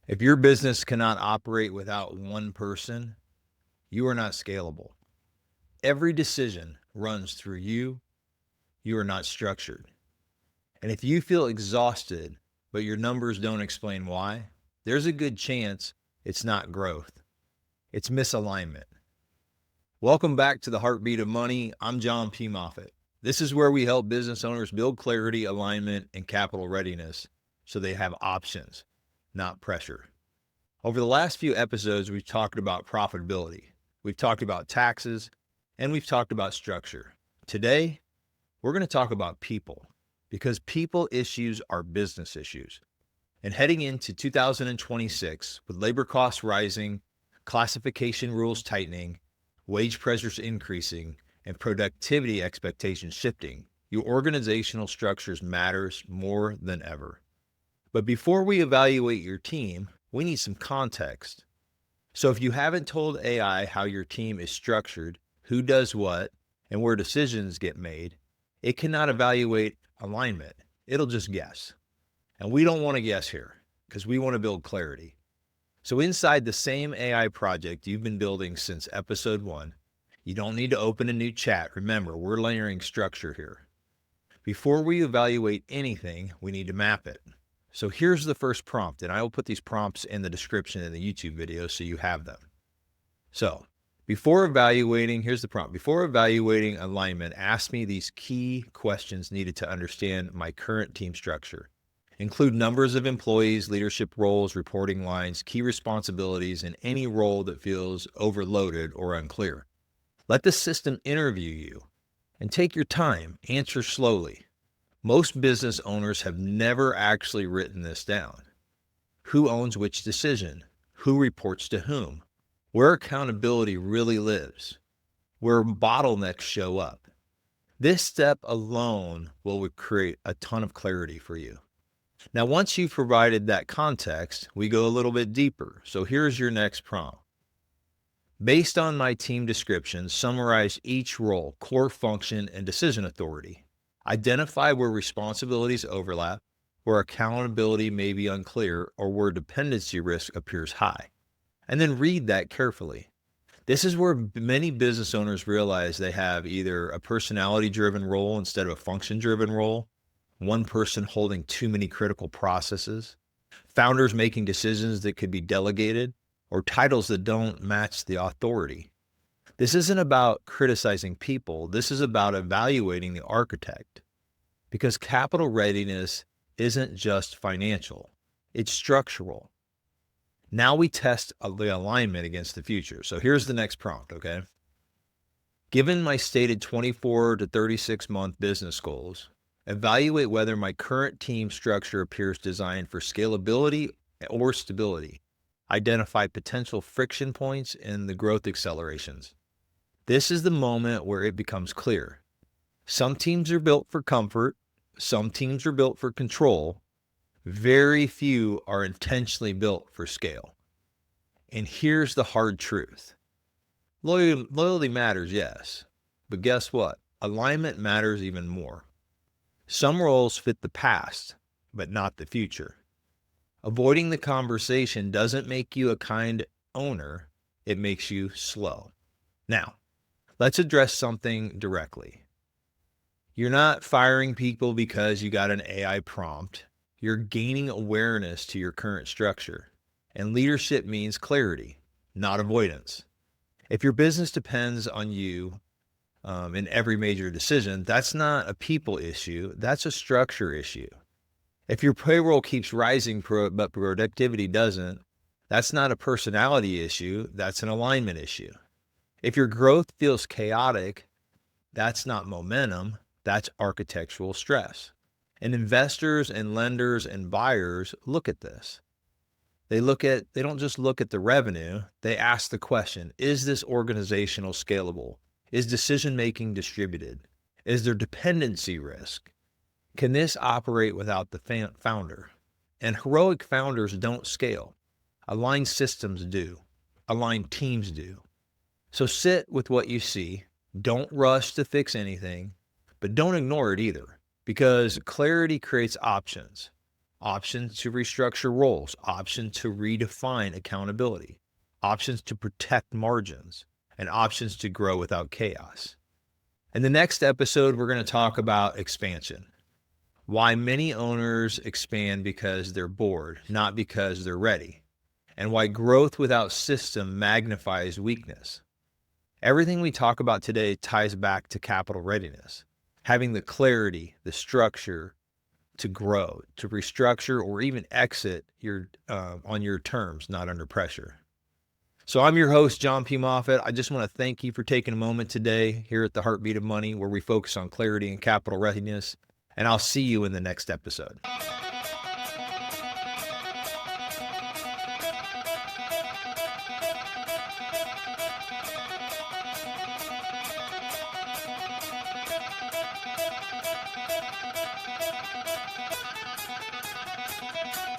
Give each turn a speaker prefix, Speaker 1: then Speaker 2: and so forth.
Speaker 1: If your business cannot operate without one person, you are not scalable. Every decision runs through you. You are not structured. And if you feel exhausted, but your numbers don't explain why, there's a good chance it's not growth. It's misalignment. Welcome back to the Heartbeat of Money. I'm Jon P. Moffitt. This is where we help business owners build clarity, alignment, and capital readiness so they have options, not pressure. Over the last few episodes, we've talked about profitability. We've talked about taxes, and we've talked about structure. Today, we're going to talk about people, because people issues are business issues. And heading into 2026, with labor costs rising, classification rules tightening, wage pressures increasing, and productivity expectations shifting, your organizational structures matters more than ever. But before we evaluate your team, we need some context. So if you haven't told AI how your team is structured, who does what, and where decisions get made, it cannot evaluate alignment. It'll just guess. And we don't want to guess here, because we want to build clarity. So inside the same AI project you've been building since episode 1, you don't need to open a new chat. Remember, we're layering structure here. Before we evaluate anything, we need to map it. So here's the first prompt, and I will put these prompts in the description in the YouTube video so you have them. So before evaluating, here's the prompt. Before evaluating alignment, ask me these key questions needed to understand my current team structure. Include numbers of employees, leadership roles, reporting lines, key responsibilities, and any role that feels overloaded or unclear. Let the system interview you and take your time. Answer slowly. Most business owners have never actually written this down. Who owns which decision? Who reports to whom? Where accountability really lives? Where bottlenecks show up? This step alone will create a ton of clarity for you. Now, once you've provided that context, we go a little bit deeper. So here's your next prompt. Based on my team description, summarize each role, core function, and decision authority. Identify where responsibilities overlap, where accountability may be unclear, or where dependency risk appears high. And then read that carefully. This is where many business owners realize they have either a personality-driven role instead of a function-driven role, one person holding too many critical processes, founders making decisions that could be delegated, or titles that don't match the authority. This isn't about criticizing people. This is about evaluating the architect, because capital readiness isn't just financial, it's structural. Now we test the alignment against the future. So here's the next prompt, okay? Given my stated 24 to 36 month business goals, evaluate whether my current team structure appears designed for scalability or stability. Identify potential friction points in the growth accelerations. This is the moment where it becomes clear. Some teams are built for comfort. Some teams are built for control. Very few are intentionally built for scale. And here's the hard truth. Loyalty matters, yes. But guess what? Alignment matters even more. Some roles fit the past, but not the future. Avoiding the conversation doesn't make you a kind owner. It makes you slow. Now, let's address something directly. You're not firing people because you got an AI prompt. You're gaining awareness to your current structure. And leadership means clarity, not avoidance. If your business depends on you in every major decision, that's not a people issue. That's a structure issue. If your payroll keeps rising but productivity doesn't, that's not a personality issue. That's an alignment issue. If your growth feels chaotic, that's not momentum. That's architectural stress. And investors and lenders and buyers look at this. They don't just look at the revenue. They ask the question, is this organizational scalable? Is decision-making distributed? Is there dependency risk? Can this operate without the founder? And heroic founders don't scale. Aligned systems do. Aligned teams do. So sit with what you see. Don't rush to fix anything, but don't ignore it either, because clarity creates options. options to restructure roles, options to redefine accountability, options to protect margins, and options to grow without chaos. In the next episode, we're going to talk about expansion. Why many owners expand because they're bored, not because they're ready. And why growth without system magnifies weakness. Everything we talk about today ties back to capital readiness. Having the clarity, the structure to grow, to restructure, or even exit on your terms, not under pressure. So I'm your host, Jon P. Moffitt. I just want to thank you for taking a moment today here at the Heartbeat of Money, where we focus on clarity and capital readiness. And I'll see you in the next episode.